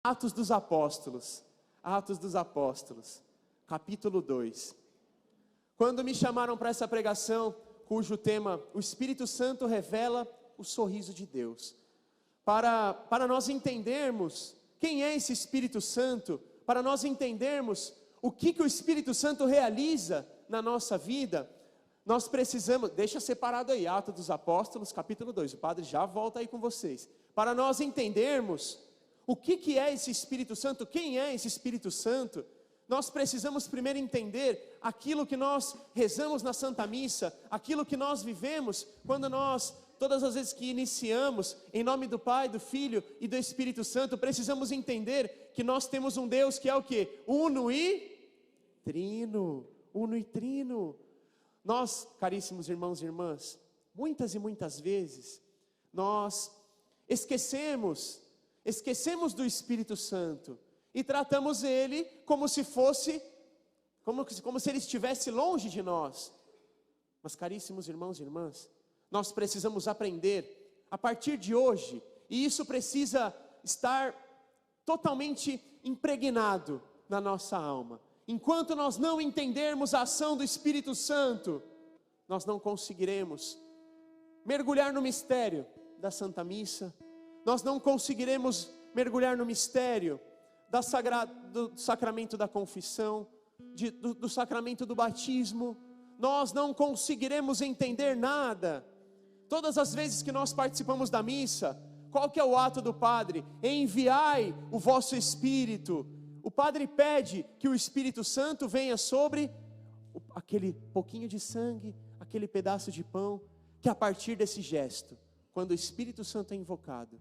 Atos dos Apóstolos, capítulo 2. Quando me chamaram para essa pregação, cujo tema, o Espírito Santo revela o sorriso de Deus. Para nós entendermos quem é esse Espírito Santo, para nós entendermos o que o Espírito Santo realiza na nossa vida, nós precisamos, deixa separado aí, Atos dos Apóstolos, capítulo 2, o padre já volta aí com vocês. Para nós entendermos o que é esse Espírito Santo, quem é esse Espírito Santo, nós precisamos primeiro entender aquilo que nós rezamos na Santa Missa, aquilo que nós vivemos, quando nós, todas as vezes que iniciamos, em nome do Pai, do Filho e do Espírito Santo, precisamos entender que nós temos um Deus que é o quê? Uno e trino. Nós, caríssimos irmãos e irmãs, muitas e muitas vezes, nós esquecemos do Espírito Santo e tratamos ele como se fosse, como se ele estivesse longe de nós. Mas, caríssimos irmãos e irmãs, nós precisamos aprender a partir de hoje, e isso precisa estar totalmente impregnado na nossa alma. Enquanto nós não entendermos a ação do Espírito Santo, nós não conseguiremos mergulhar no mistério da Santa Missa, nós não conseguiremos mergulhar no mistério do sacramento da confissão, do sacramento do batismo, nós não conseguiremos entender nada. Todas as vezes que nós participamos da missa, qual que é o ato do Padre? Enviai o vosso Espírito. O Padre pede que o Espírito Santo venha sobre aquele pouquinho de sangue, aquele pedaço de pão, que a partir desse gesto, quando o Espírito Santo é invocado,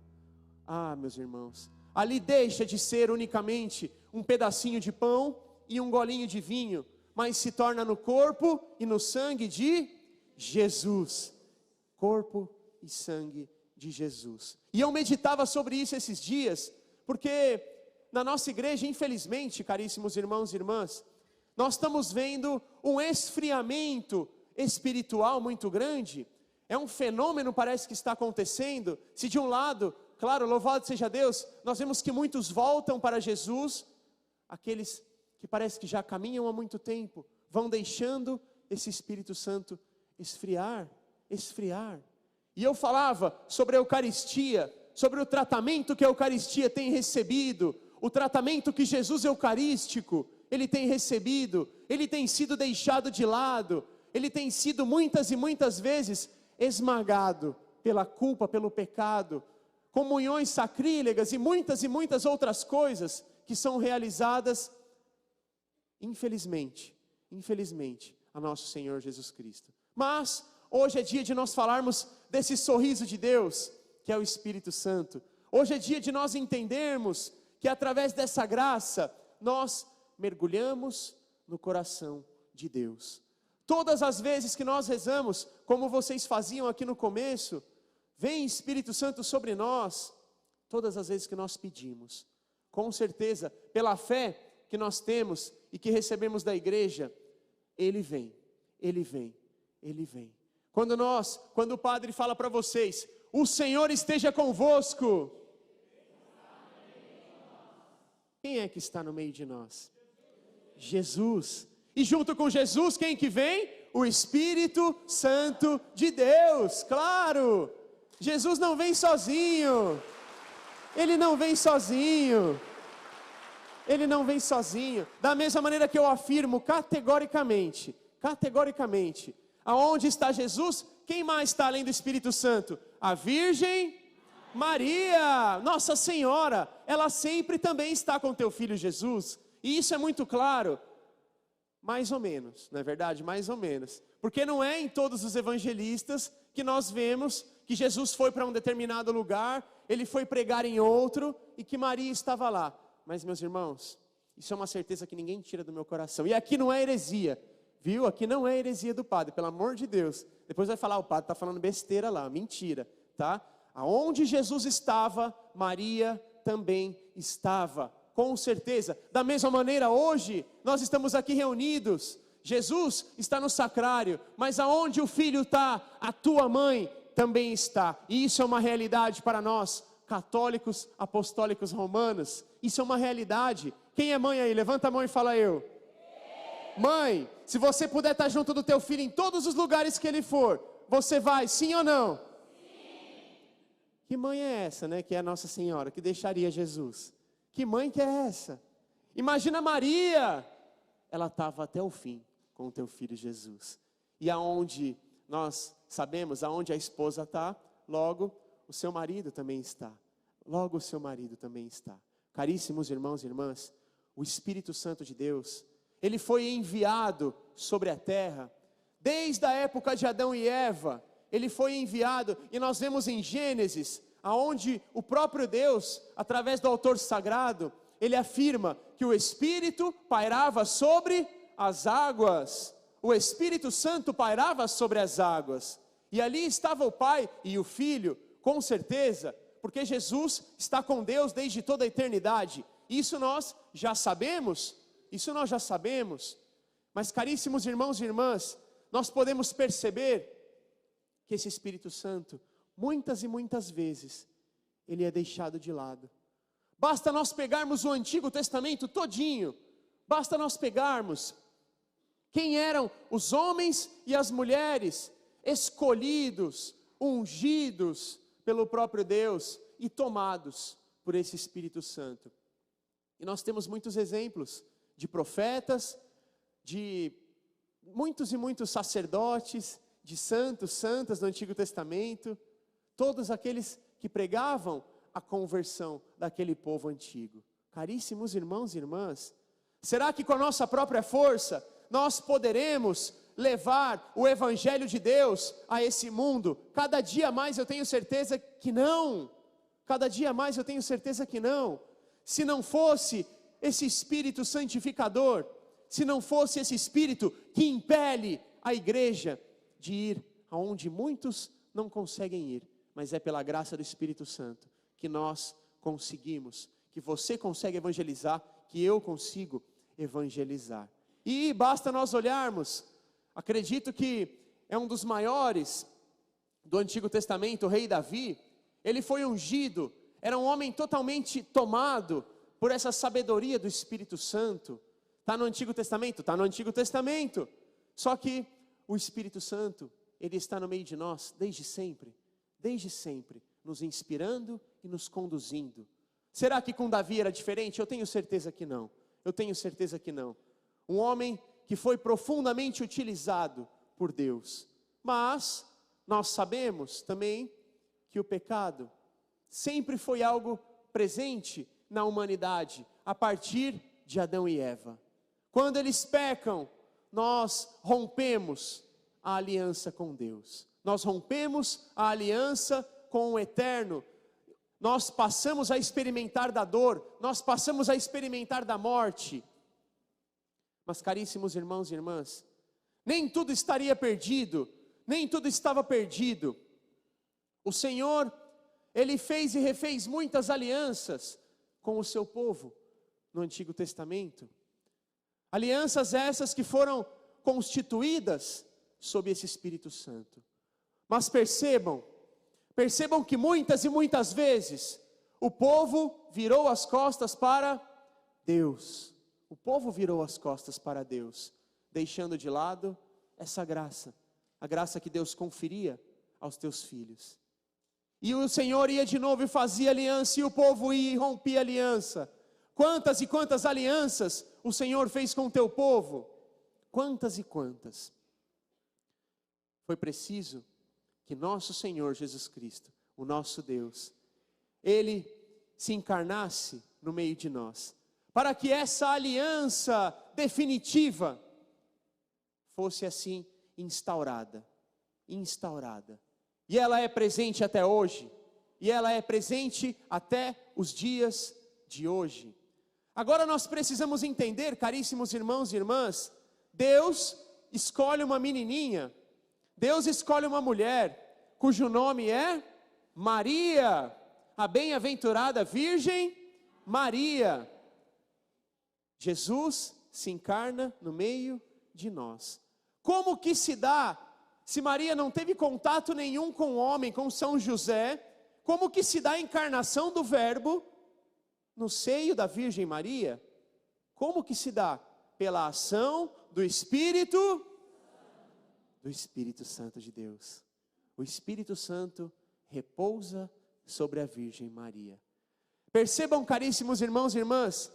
meus irmãos, ali deixa de ser unicamente um pedacinho de pão e um golinho de vinho, mas se torna no corpo e no sangue de Jesus. Corpo e sangue de Jesus. E eu meditava sobre isso esses dias, porque na nossa igreja, infelizmente, caríssimos irmãos e irmãs, nós estamos vendo um esfriamento espiritual muito grande. É um fenômeno, parece que está acontecendo. Se de um lado, claro, louvado seja Deus, nós vemos que muitos voltam para Jesus, aqueles que parece que já caminham há muito tempo, vão deixando esse Espírito Santo esfriar. E eu falava sobre a Eucaristia, sobre o tratamento que a Eucaristia tem recebido, o tratamento que Jesus Eucarístico, ele tem recebido, ele tem sido deixado de lado, ele tem sido muitas e muitas vezes esmagado pela culpa, pelo pecado, comunhões sacrílegas e muitas outras coisas que são realizadas, infelizmente, a nosso Senhor Jesus Cristo. Mas hoje é dia de nós falarmos desse sorriso de Deus, que é o Espírito Santo. Hoje é dia de nós entendermos que através dessa graça, nós mergulhamos no coração de Deus. Todas as vezes que nós rezamos, como vocês faziam aqui no começo, vem Espírito Santo sobre nós. Todas as vezes que nós pedimos, com certeza, pela fé que nós temos e que recebemos da igreja, Ele vem. Quando o Padre fala para vocês, o Senhor esteja convosco. Quem é que está no meio de nós? Jesus. E junto com Jesus, quem que vem? O Espírito Santo de Deus, claro. Jesus não vem sozinho. Ele não vem sozinho. Da mesma maneira que eu afirmo categoricamente, aonde está Jesus, quem mais está além do Espírito Santo? A Virgem Maria, Nossa Senhora, ela sempre também está com teu filho Jesus, e isso é muito claro, mais ou menos, não é verdade? Mais ou menos, porque não é em todos os evangelistas que nós vemos que Jesus foi para um determinado lugar, ele foi pregar em outro, e que Maria estava lá. Mas, meus irmãos, isso é uma certeza que ninguém tira do meu coração, e aqui não é heresia, viu? Aqui não é heresia do padre, pelo amor de Deus. Depois vai falar, o padre está falando besteira lá, mentira, tá? Aonde Jesus estava, Maria também estava, com certeza. Da mesma maneira, hoje, nós estamos aqui reunidos, Jesus está no sacrário, mas aonde o Filho está, a tua mãe também está. E isso é uma realidade para nós, católicos apostólicos romanos. Isso é uma realidade. Quem é mãe aí? Levanta a mão e fala eu. Mãe, se você puder estar junto do teu filho em todos os lugares que ele for, você vai, sim ou não? Sim. Que mãe é essa, né? Que é a Nossa Senhora, que deixaria Jesus. Que mãe que é essa? Imagina Maria. Ela estava até o fim com o teu filho Jesus. E aonde nós sabemos, aonde a esposa está, logo o seu marido também está. Logo o seu marido também está. Caríssimos irmãos e irmãs, o Espírito Santo de Deus, ele foi enviado sobre a terra, desde a época de Adão e Eva, ele foi enviado, e nós vemos em Gênesis, aonde o próprio Deus, através do autor sagrado, ele afirma que o Espírito pairava sobre as águas, o Espírito Santo pairava sobre as águas, e ali estava o Pai e o Filho, com certeza, porque Jesus está com Deus desde toda a eternidade. Isso nós já sabemos, mas caríssimos irmãos e irmãs, nós podemos perceber que esse Espírito Santo, muitas e muitas vezes, ele é deixado de lado. Basta nós pegarmos o Antigo Testamento todinho, basta nós pegarmos quem eram os homens e as mulheres escolhidos, ungidos pelo próprio Deus e tomados por esse Espírito Santo. E nós temos muitos exemplos de profetas, de muitos e muitos sacerdotes, de santos, santas do Antigo Testamento, todos aqueles que pregavam a conversão daquele povo antigo. Caríssimos irmãos e irmãs, será que com a nossa própria força nós poderemos levar o Evangelho de Deus a esse mundo? Cada dia mais eu tenho certeza que não. Cada dia mais eu tenho certeza que não. Se não fosse esse Espírito santificador, se não fosse esse Espírito que impele a igreja de ir aonde muitos não conseguem ir, mas é pela graça do Espírito Santo que nós conseguimos, que você consegue evangelizar, que eu consigo evangelizar. E basta nós olharmos, acredito que é um dos maiores do Antigo Testamento, o rei Davi. Ele foi ungido, era um homem totalmente tomado por essa sabedoria do Espírito Santo. Está no Antigo Testamento? Está no Antigo Testamento. Só que o Espírito Santo, ele está no meio de nós desde sempre, nos inspirando e nos conduzindo. Será que com Davi era diferente? Eu tenho certeza que não. Um homem que foi profundamente utilizado por Deus. Mas nós sabemos também que o pecado sempre foi algo presente na humanidade, a partir de Adão e Eva. Quando eles pecam, nós rompemos a aliança com Deus. Nós rompemos a aliança com o Eterno. Nós passamos a experimentar da dor, nós passamos a experimentar da morte. Mas caríssimos irmãos e irmãs, nem tudo estaria perdido, nem tudo estava perdido. O Senhor, Ele fez e refez muitas alianças com o seu povo no Antigo Testamento. Alianças essas que foram constituídas sob esse Espírito Santo. Mas percebam que muitas e muitas vezes o povo virou as costas para Deus. O povo virou as costas para Deus, deixando de lado essa graça, a graça que Deus conferia aos teus filhos. E o Senhor ia de novo e fazia aliança, e o povo ia e rompia aliança. Quantas e quantas alianças o Senhor fez com o teu povo? Quantas e quantas? Foi preciso que nosso Senhor Jesus Cristo, o nosso Deus, Ele se encarnasse no meio de nós, para que essa aliança definitiva fosse assim instaurada. E ela é presente até hoje, e ela é presente até os dias de hoje. Agora nós precisamos entender, caríssimos irmãos e irmãs, Deus escolhe uma menininha, Deus escolhe uma mulher, cujo nome é Maria, a bem-aventurada Virgem Maria. Jesus se encarna no meio de nós. Como que se dá, se Maria não teve contato nenhum com o homem, com São José, como que se dá a encarnação do Verbo no seio da Virgem Maria? Como que se dá? Pela ação do Espírito Santo de Deus. O Espírito Santo repousa sobre a Virgem Maria. Percebam, caríssimos irmãos e irmãs,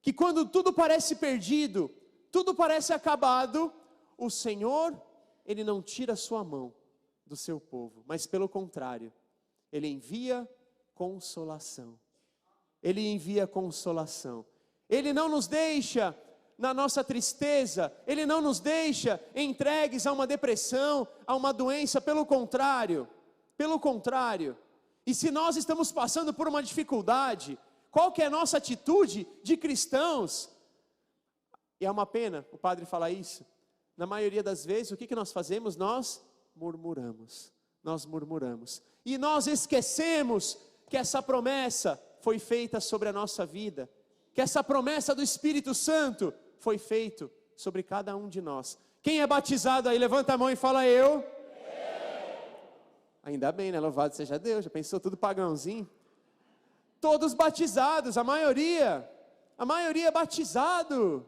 que quando tudo parece perdido, tudo parece acabado, o Senhor, Ele não tira a sua mão do seu povo, mas pelo contrário, Ele envia consolação. Ele envia consolação. Ele não nos deixa na nossa tristeza, Ele não nos deixa entregues a uma depressão, a uma doença, pelo contrário. E se nós estamos passando por uma dificuldade, qual que é a nossa atitude de cristãos? E é uma pena o padre falar isso. Na maioria das vezes, o que nós fazemos? Nós murmuramos. E nós esquecemos que essa promessa foi feita sobre a nossa vida. Que essa promessa do Espírito Santo foi feita sobre cada um de nós. Quem é batizado aí, levanta a mão e fala eu. Ainda bem, né? Louvado seja Deus. Já pensou tudo pagãozinho? Todos batizados, a maioria é batizado.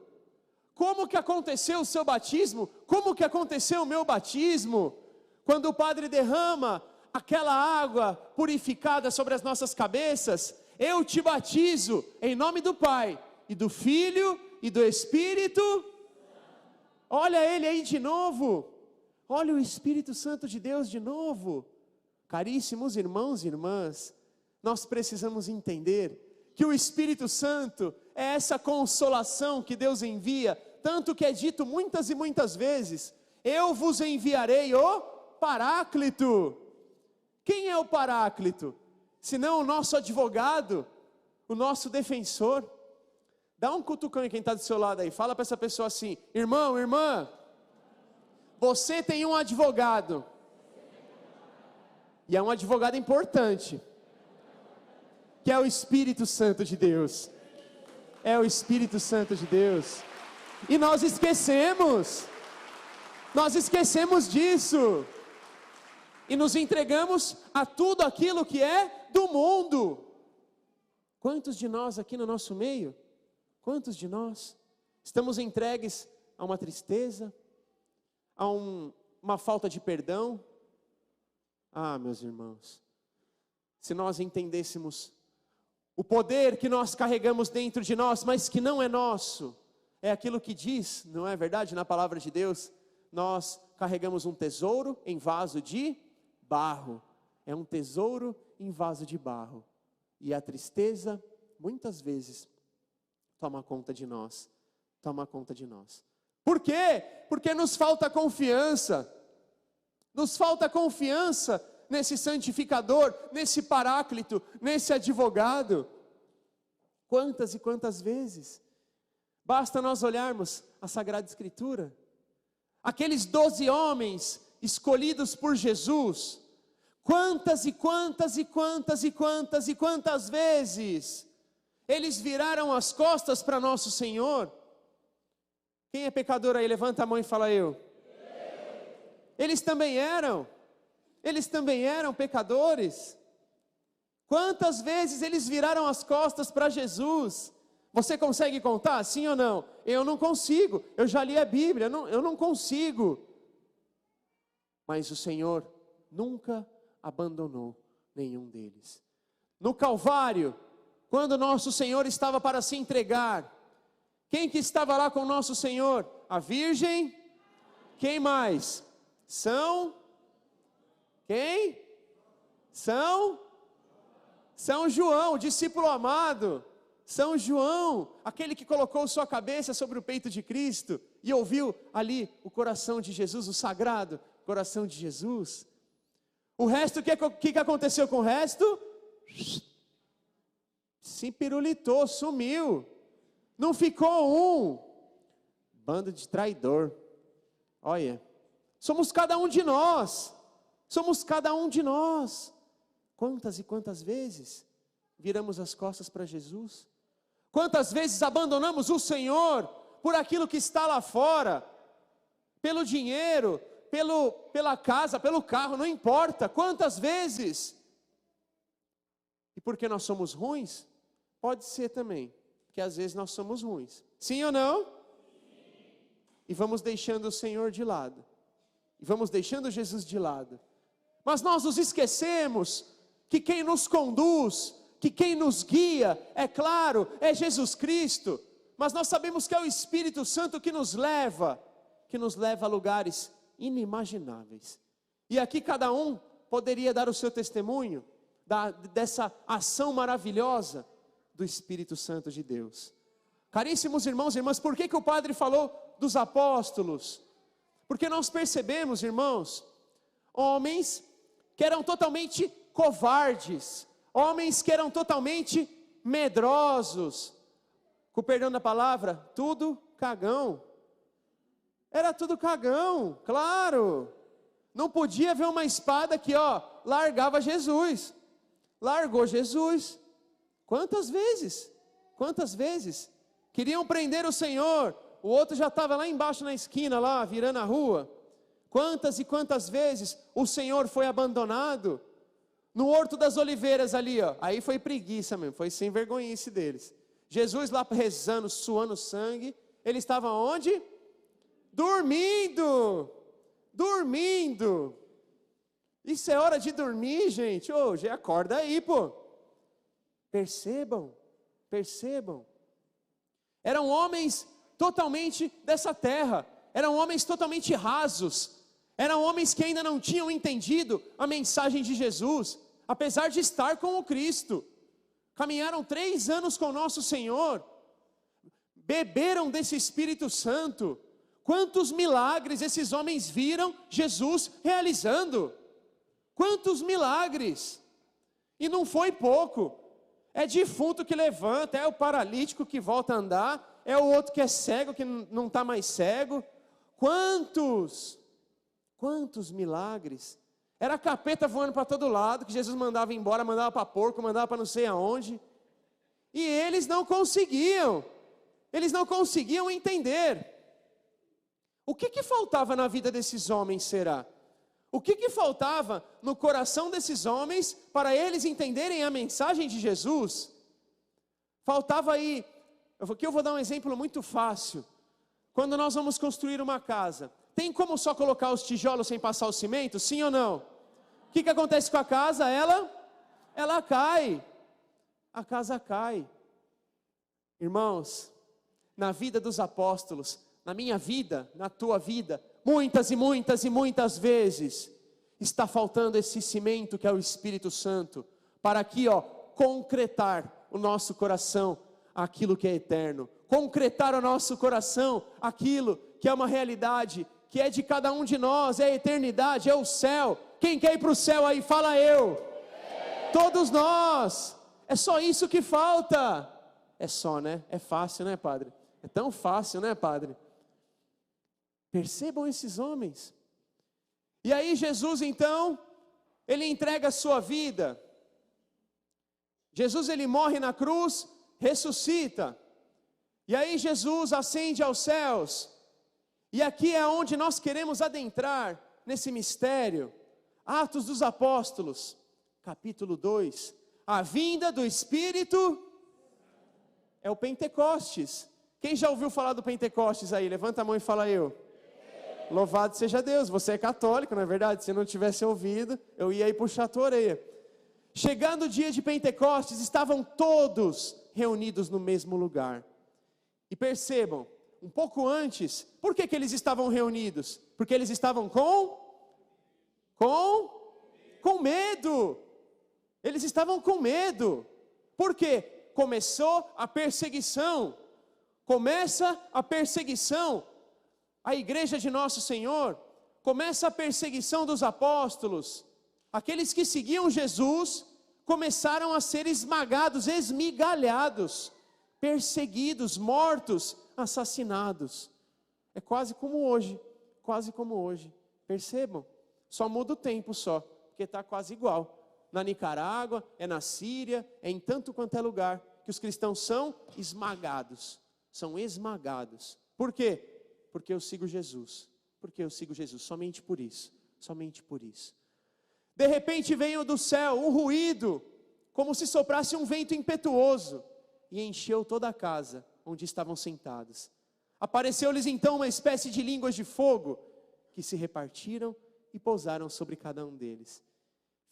Como que aconteceu o seu batismo? Como que aconteceu o meu batismo? Quando o Padre derrama aquela água purificada sobre as nossas cabeças, eu te batizo em nome do Pai, e do Filho, e do Espírito. Olha ele aí de novo. Olha o Espírito Santo de Deus de novo. Caríssimos irmãos e irmãs, nós precisamos entender que o Espírito Santo é essa consolação que Deus envia, tanto que é dito muitas e muitas vezes: eu vos enviarei o Paráclito. Quem é o Paráclito? Senão o nosso advogado, o nosso defensor. Dá um cutucão em quem está do seu lado aí, fala para essa pessoa assim: irmão, irmã, você tem um advogado, e é um advogado importante, que é o Espírito Santo de Deus. É o Espírito Santo de Deus. E nós esquecemos disso, e nos entregamos a tudo aquilo que é do mundo. Quantos de nós aqui no nosso meio, quantos de nós estamos entregues a uma tristeza, a uma falta de perdão? Ah, meus irmãos, se nós entendêssemos o poder que nós carregamos dentro de nós, mas que não é nosso, é aquilo que diz, não é verdade, na palavra de Deus, nós carregamos um tesouro em vaso de barro. É um tesouro em vaso de barro. E a tristeza, muitas vezes, toma conta de nós. Por quê? Porque nos falta confiança. Nos falta confiança nesse santificador, nesse paráclito, nesse advogado. Quantas e quantas vezes? Basta nós olharmos a Sagrada Escritura. Aqueles 12 homens escolhidos por Jesus, quantas vezes eles viraram as costas para nosso Senhor? Quem é pecador aí? Levanta a mão e fala eu. Eles também eram pecadores. Quantas vezes eles viraram as costas para Jesus? Você consegue contar, sim ou não? Eu não consigo, eu já li a Bíblia, eu não consigo. Mas o Senhor nunca abandonou nenhum deles. No Calvário, quando nosso Senhor estava para se entregar, quem que estava lá com nosso Senhor? A Virgem? Quem mais? Quem? São João, o discípulo amado. São João, aquele que colocou sua cabeça sobre o peito de Cristo e ouviu ali o coração de Jesus, o sagrado coração de Jesus. O resto, o que aconteceu com o resto? Se pirulitou, sumiu. Não ficou um. Bando de traidor. Olha, somos cada um de nós. Quantas e quantas vezes viramos as costas para Jesus? Quantas vezes abandonamos o Senhor por aquilo que está lá fora, pelo dinheiro, pela casa, pelo carro, não importa. Quantas vezes? E porque nós somos ruins? Pode ser também, que às vezes nós somos ruins. Sim ou não? E vamos deixando o Senhor de lado. E vamos deixando Jesus de lado. Mas nós nos esquecemos que quem nos conduz, que quem nos guia, é claro, é Jesus Cristo. Mas nós sabemos que é o Espírito Santo que nos leva a lugares inimagináveis. E aqui cada um poderia dar o seu testemunho dessa ação maravilhosa do Espírito Santo de Deus. Caríssimos irmãos e irmãs, por que o padre falou dos apóstolos? Porque nós percebemos, irmãos, homens que eram totalmente covardes, homens que eram totalmente medrosos, com perdão da palavra, tudo cagão. Era tudo cagão, claro. Não podia ver uma espada que, largava Jesus. Largou Jesus. Quantas vezes? Quantas vezes? Queriam prender o Senhor, o outro já estava lá embaixo na esquina, lá, virando a rua. Quantas e quantas vezes o Senhor foi abandonado? No Horto das Oliveiras ali, aí foi preguiça mesmo, foi sem vergonhice deles. Jesus lá rezando, suando sangue, ele estava onde? Dormindo. Isso é hora de dormir, gente. Já acorda aí, pô. Percebam. Eram homens totalmente dessa terra, eram homens totalmente rasos, eram homens que ainda não tinham entendido a mensagem de Jesus, apesar de estar com o Cristo. Caminharam 3 anos com o nosso Senhor, beberam desse Espírito Santo. Quantos milagres esses homens viram Jesus realizando? Quantos milagres! E não foi pouco. É defunto que levanta, é o paralítico que volta a andar, é o outro que é cego, que não está mais cego. Quantos milagres! Era capeta voando para todo lado, que Jesus mandava embora, mandava para porco, mandava para não sei aonde. E eles não conseguiam entender. O que faltava na vida desses homens, será? O que faltava no coração desses homens para eles entenderem a mensagem de Jesus? Faltava aí, aqui eu vou dar um exemplo muito fácil. Quando nós vamos construir uma casa, tem como só colocar os tijolos sem passar o cimento? Sim ou não? O que acontece com a casa? Ela cai. A casa cai. Irmãos, na vida dos apóstolos, na minha vida, na tua vida, muitas e muitas vezes, está faltando esse cimento que é o Espírito Santo, para aqui, concretar o nosso coração, aquilo que é eterno, concretar o nosso coração, aquilo que é uma realidade, que é de cada um de nós, é a eternidade, é o céu. Quem quer ir para o céu aí, fala eu. Todos nós, é só isso que falta. É só, né? É fácil, né, padre? É tão fácil, né, padre? Percebam esses homens. E aí Jesus então, ele entrega a sua vida. Jesus, ele morre na cruz, ressuscita. E aí Jesus ascende aos céus. E aqui é onde nós queremos adentrar nesse mistério. Atos dos Apóstolos, capítulo 2. A vinda do Espírito é o Pentecostes. Quem já ouviu falar do Pentecostes aí? Levanta a mão e fala eu. Louvado seja Deus, você é católico, não é verdade? Se não tivesse ouvido, eu ia aí puxar a tua orelha. Chegando o dia de Pentecostes, estavam todos reunidos no mesmo lugar. E percebam, um pouco antes, por que eles estavam reunidos? Porque eles estavam com medo. Eles estavam com medo. Por quê? Começou a perseguição. Começa a perseguição. A igreja de nosso Senhor, começa a perseguição dos apóstolos. Aqueles que seguiam Jesus começaram a ser esmagados, esmigalhados, perseguidos, mortos, assassinados. É quase como hoje. Percebam? Só muda o tempo só, porque está quase igual. Na Nicarágua, é na Síria, é em tanto quanto é lugar que os cristãos são esmagados. São esmagados. Por quê? Porque eu sigo Jesus. Somente por isso. De repente veio do céu um ruído como se soprasse um vento impetuoso, e encheu toda a casa onde estavam sentados. Apareceu-lhes então uma espécie de línguas de fogo, que se repartiram e pousaram sobre cada um deles.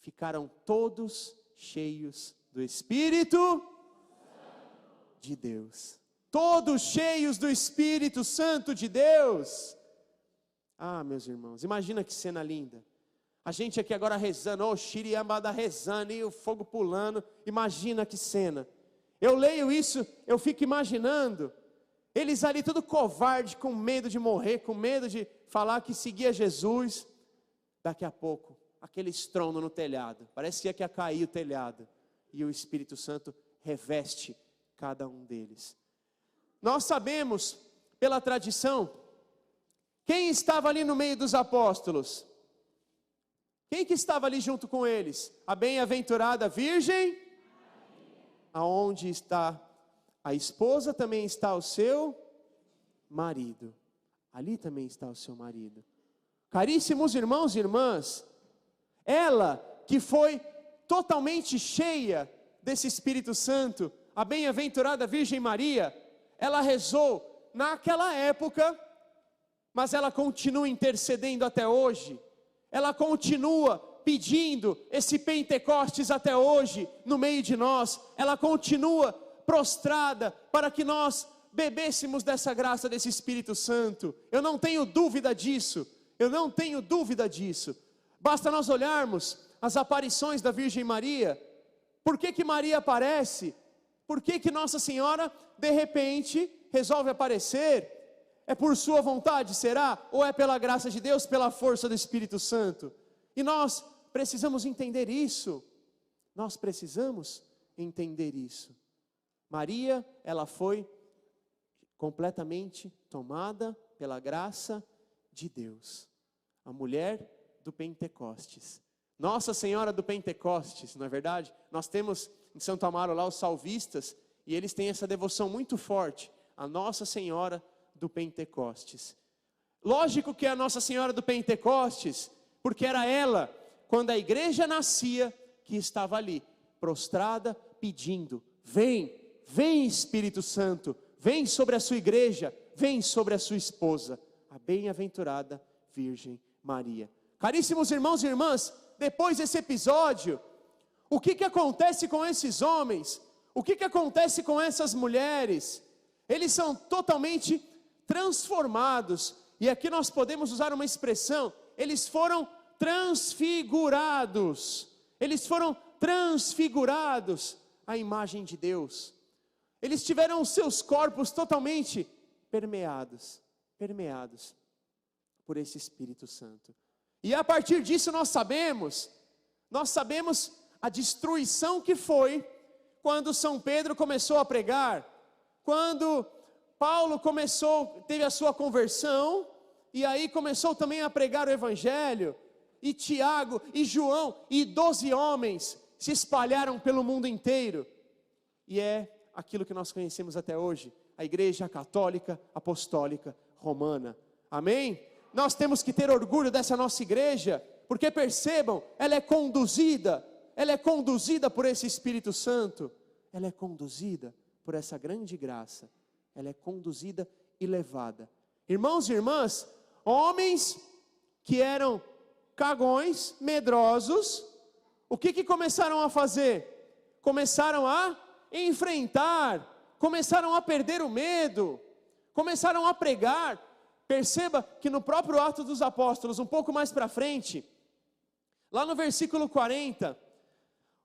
Ficaram todos cheios do Espírito de Deus. Todos cheios do Espírito Santo de Deus. Ah, meus irmãos, imagina que cena linda. A gente aqui agora rezando, oh, Shiriamada rezando, e o fogo pulando. Imagina que cena. Eu leio isso, eu fico imaginando, eles ali tudo covarde, com medo de morrer, com medo de falar que seguia Jesus. Daqui a pouco, aquele estrondo no telhado, parecia que ia cair o telhado, e o Espírito Santo reveste cada um deles. Nós sabemos, pela tradição, quem estava ali no meio dos apóstolos? Quem que estava ali junto com eles? A bem-aventurada Virgem, aonde está a esposa, também está o seu marido. Ali também está o seu marido. Caríssimos irmãos e irmãs, ela que foi totalmente cheia desse Espírito Santo, a bem-aventurada Virgem Maria, ela rezou naquela época, mas ela continua intercedendo até hoje. Ela continua pedindo esse Pentecostes até hoje no meio de nós. Ela continua prostrada para que nós bebêssemos dessa graça desse Espírito Santo. Eu não tenho dúvida disso. Eu não tenho dúvida disso. Basta nós olharmos as aparições da Virgem Maria. Por que Maria aparece? Por que Nossa Senhora, de repente, resolve aparecer? É por sua vontade, será? Ou é pela graça de Deus, pela força do Espírito Santo? E nós precisamos entender isso. Nós precisamos entender isso. Maria, ela foi completamente tomada pela graça de Deus. A mulher do Pentecostes. Nossa Senhora do Pentecostes, não é verdade? Nós temos em Santo Amaro lá os salvistas, e eles têm essa devoção muito forte, a Nossa Senhora do Pentecostes. Lógico que é a Nossa Senhora do Pentecostes, porque era ela, quando a igreja nascia, que estava ali, prostrada, pedindo, vem Espírito Santo, vem sobre a sua igreja, vem sobre a sua esposa, a bem-aventurada Virgem Maria. Caríssimos irmãos e irmãs, depois desse episódio, o que acontece com esses homens? O que acontece com essas mulheres? Eles são totalmente transformados, e aqui nós podemos usar uma expressão, eles foram transfigurados à imagem de Deus. Eles tiveram os seus corpos totalmente permeados por esse Espírito Santo. E a partir disso nós sabemos a destruição que foi quando São Pedro começou a pregar, quando Paulo teve a sua conversão, e aí começou também a pregar o Evangelho, e Tiago, e João, e 12 homens se espalharam pelo mundo inteiro, e é aquilo que nós conhecemos até hoje, a Igreja Católica Apostólica Romana, amém? Nós temos que ter orgulho dessa nossa igreja, porque percebam, ela é conduzida por esse Espírito Santo, ela é conduzida por essa grande graça, ela é conduzida e levada. Irmãos e irmãs, homens que eram cagões, medrosos, o que começaram a fazer? Começaram a enfrentar, começaram a perder o medo, começaram a pregar. Perceba que no próprio Atos dos Apóstolos, um pouco mais para frente, lá no versículo 40,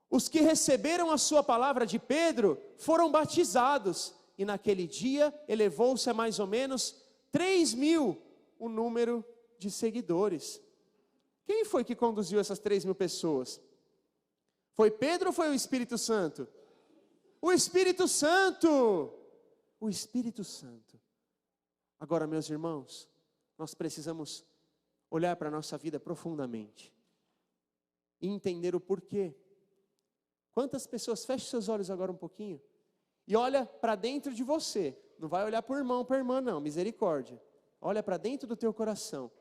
os que receberam a sua palavra de Pedro foram batizados, e naquele dia elevou-se a mais ou menos 3.000 o número de seguidores. Quem foi que conduziu essas 3.000 pessoas? Foi Pedro ou foi o Espírito Santo? O Espírito Santo! O Espírito Santo. Agora, meus irmãos, nós precisamos olhar para a nossa vida profundamente e entender o porquê. Quantas pessoas, feche seus olhos agora um pouquinho e olha para dentro de você, não vai olhar para o irmão, para a irmã não, misericórdia, olha para dentro do teu coração.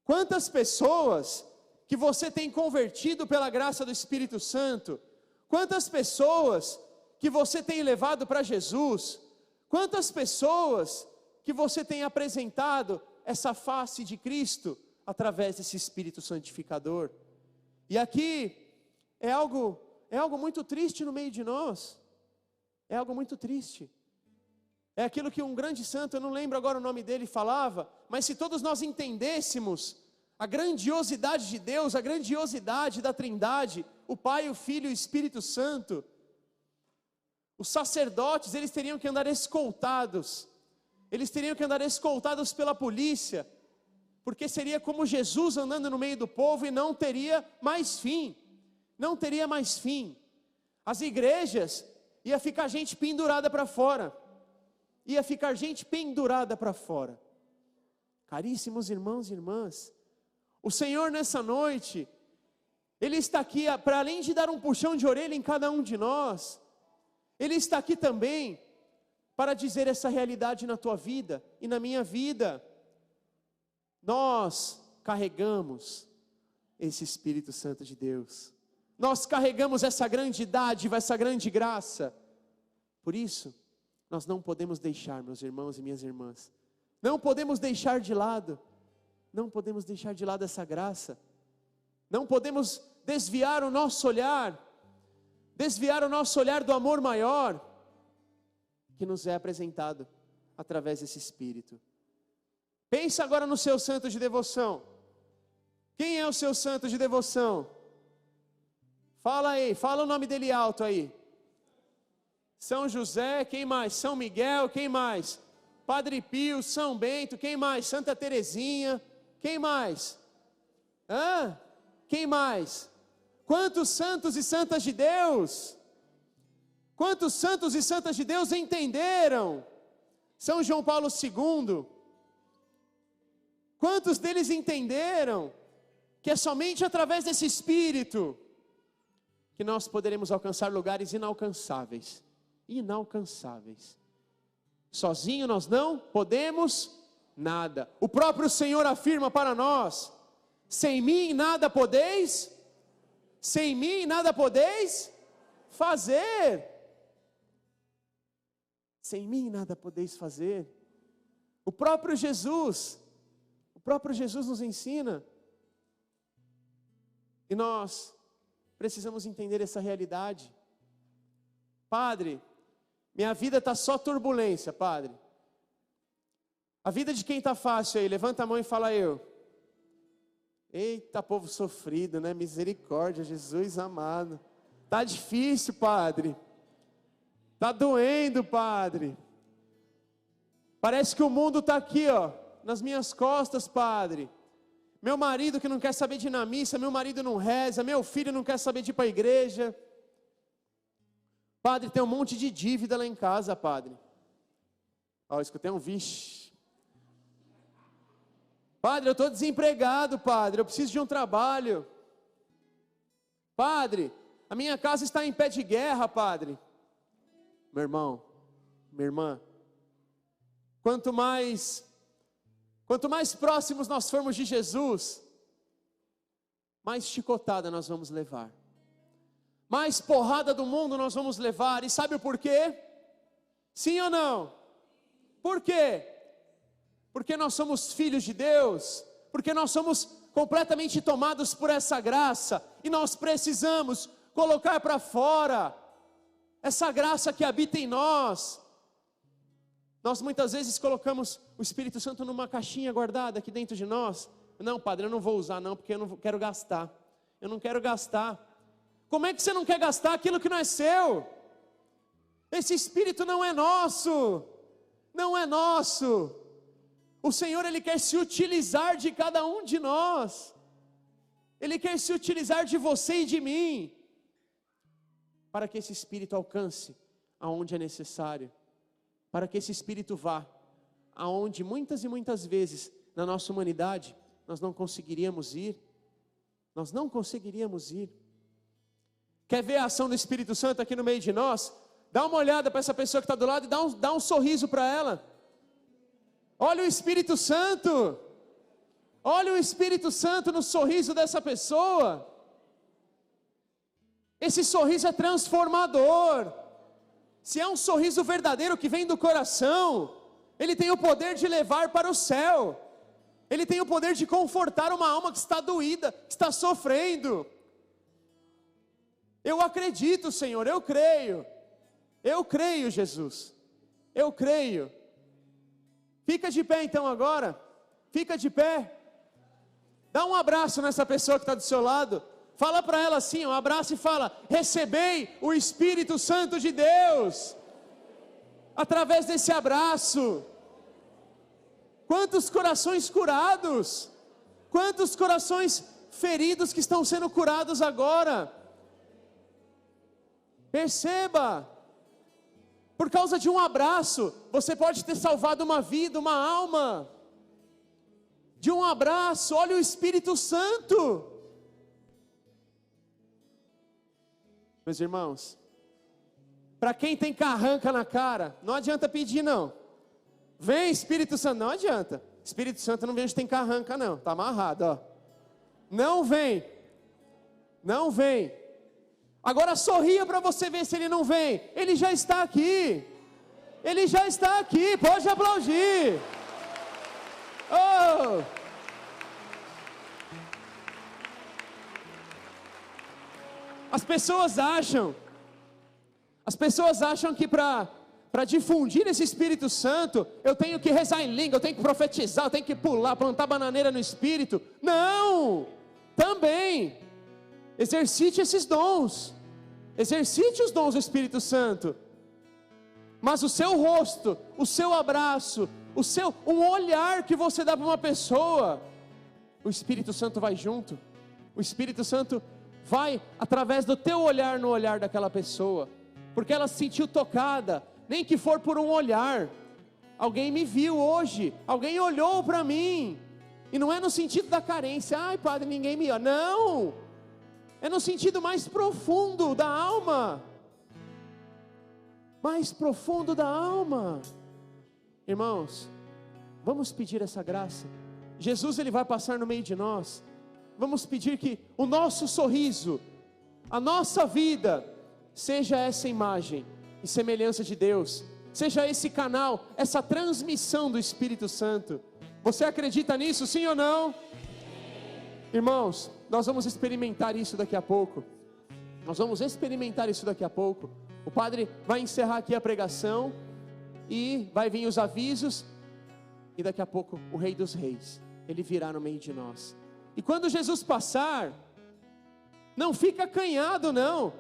Quantas pessoas que você tem convertido pela graça do Espírito Santo, Quantas pessoas que você tem levado para Jesus, quantas pessoas que você tem apresentado essa face de Cristo através desse Espírito Santificador. E aqui é algo muito triste no meio de nós, é algo muito triste. É aquilo que um grande santo, eu não lembro agora o nome dele, falava, mas se todos nós entendêssemos a grandiosidade de Deus, a grandiosidade da Trindade, o Pai, o Filho e o Espírito Santo, os sacerdotes, eles teriam que andar escoltados pela polícia, porque seria como Jesus andando no meio do povo e não teria mais fim, as igrejas, ia ficar gente pendurada para fora, caríssimos irmãos e irmãs, o Senhor nessa noite, Ele está aqui para além de dar um puxão de orelha em cada um de nós, Ele está aqui também para dizer essa realidade na tua vida e na minha vida. Nós carregamos esse Espírito Santo de Deus, nós carregamos essa grande dádiva, essa grande graça. Por isso, nós não podemos deixar, meus irmãos e minhas irmãs, não podemos deixar de lado essa graça, não podemos desviar o nosso olhar do amor maior, que nos é apresentado através desse Espírito. Pensa agora no seu santo de devoção. Quem é o seu santo de devoção? Fala aí, fala o nome dele alto aí. São José, quem mais? São Miguel, quem mais? Padre Pio, São Bento, quem mais? Santa Teresinha, quem mais? Quem mais? Quantos santos e santas de Deus? Quantos santos e santas de Deus entenderam? São João Paulo II. Quantos deles entenderam que é somente através desse Espírito que nós poderemos alcançar lugares inalcançáveis? Sozinho nós não podemos nada. O próprio Senhor afirma para nós: sem mim nada podeis fazer. Sem mim nada podeis fazer. O próprio Jesus nos ensina. E nós precisamos entender essa realidade. Padre, minha vida está só turbulência, Padre. A vida de quem está fácil aí? Levanta a mão e fala eu. Eita, povo sofrido, né? Misericórdia, Jesus amado. Está difícil, Padre. Está doendo, Padre. Parece que o mundo está aqui, ó, nas minhas costas, Padre. Meu marido que não quer saber de ir na missa, meu marido não reza, meu filho não quer saber de ir para a igreja. Padre, tem um monte de dívida lá em casa, Padre. Ó, eu escutei um vixe. Padre, eu estou desempregado, Padre, eu preciso de um trabalho. Padre, a minha casa está em pé de guerra, Padre. Meu irmão, minha irmã, quanto mais próximos nós formos de Jesus, mais chicotada nós vamos levar, mais porrada do mundo nós vamos levar. E sabe o porquê? Sim ou não? Por quê? Porque nós somos filhos de Deus, porque nós somos completamente tomados por essa graça, e nós precisamos colocar para fora essa graça que habita em nós. Nós muitas vezes colocamos o Espírito Santo numa caixinha guardada aqui dentro de nós. Não, Padre, eu não vou usar não, porque eu não quero gastar. Eu não quero gastar. Como é que você não quer gastar aquilo que não é seu? Esse Espírito não é nosso. Não é nosso. O Senhor, Ele quer se utilizar de cada um de nós. Ele quer se utilizar de você e de mim, para que esse Espírito alcance aonde é necessário, para que esse Espírito vá aonde muitas e muitas vezes na nossa humanidade nós não conseguiríamos ir. Nós não conseguiríamos ir. Quer ver a ação do Espírito Santo aqui no meio de nós? Dá uma olhada para essa pessoa que está do lado e dá um sorriso para ela. Olha o Espírito Santo. Olha o Espírito Santo no sorriso dessa pessoa. Esse sorriso é transformador. Se é um sorriso verdadeiro que vem do coração, ele tem o poder de levar para o céu. Ele tem o poder de confortar uma alma que está doída, que está sofrendo. Eu acredito, Senhor, eu creio. Eu creio, Jesus. Eu creio. Fica de pé então agora. Fica de pé. Dá um abraço nessa pessoa que está do seu lado. Fala para ela assim, um abraço e fala: recebei o Espírito Santo de Deus. Através desse abraço. Quantos corações curados. Quantos corações feridos que estão sendo curados agora. Perceba. Por causa de um abraço, você pode ter salvado uma vida, uma alma. De um abraço, olha o Espírito Santo. Meus irmãos, para quem tem carranca na cara, não adianta pedir não. Vem Espírito Santo, não adianta. Espírito Santo não vem onde tem carranca não, está amarrado, ó. Não vem, não vem. Agora sorria para você ver se ele não vem. Ele já está aqui. Ele já está aqui, pode aplaudir. Oh! As pessoas acham que para difundir esse Espírito Santo, eu tenho que rezar em língua, eu tenho que profetizar, eu tenho que pular, plantar bananeira no Espírito. Não! Também, exercite esses dons, exercite os dons do Espírito Santo. Mas o seu rosto, o seu abraço, um olhar que você dá para uma pessoa, o Espírito Santo vai junto. O Espírito Santo vai através do teu olhar no olhar daquela pessoa, porque ela se sentiu tocada, nem que for por um olhar. Alguém me viu hoje, alguém olhou para mim, e não é no sentido da carência, ai padre, ninguém me olha, não, é no sentido mais profundo da alma, mais profundo da alma. Irmãos, vamos pedir essa graça. Jesus, ele vai passar no meio de nós. Vamos pedir que o nosso sorriso, a nossa vida, seja essa imagem e semelhança de Deus, seja esse canal, essa transmissão do Espírito Santo. Você acredita nisso, sim ou não? Irmãos, nós vamos experimentar isso daqui a pouco. Nós vamos experimentar isso daqui a pouco. O padre vai encerrar aqui a pregação e vai vir os avisos, e daqui a pouco o Rei dos Reis, ele virá no meio de nós. E quando Jesus passar, não fica acanhado não,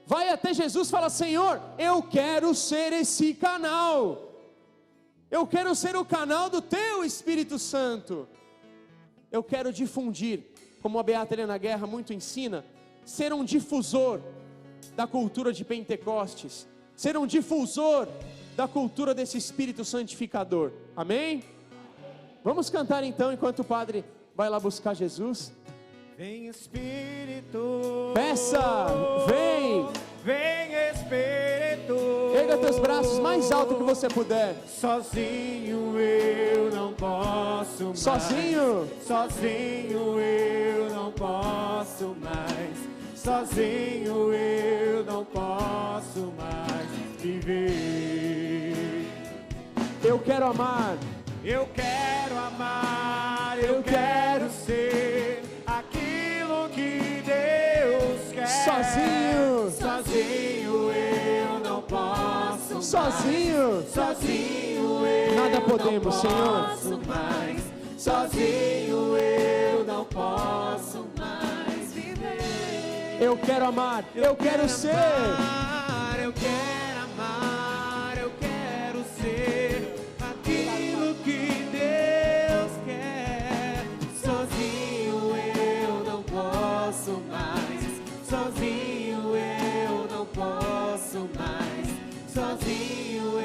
vai até Jesus e fala: Senhor, eu quero ser esse canal, eu quero ser o canal do Teu Espírito Santo, eu quero difundir, como a Beata Helena Guerra muito ensina, ser um difusor da cultura de Pentecostes, ser um difusor da cultura desse Espírito Santificador, amém? Vamos cantar então, enquanto o Padre vai lá buscar Jesus. Vem Espírito, peça, vem, vem Espírito, erga teus braços mais alto que você puder. Sozinho eu não posso mais, sozinho eu não posso mais, sozinho eu não posso mais viver. Eu quero amar, eu quero amar, eu quero ser aquilo que Deus quer. Sozinho eu não posso mais. Sozinho Eu nada podemos, não Senhor. Posso mais. Sozinho eu não posso mais viver. Eu quero amar, eu quero ser. Eu quero amar, eu quero ser aquilo que Deus quer. Sozinho eu não posso mais. Sozinho eu não posso mais. Sozinho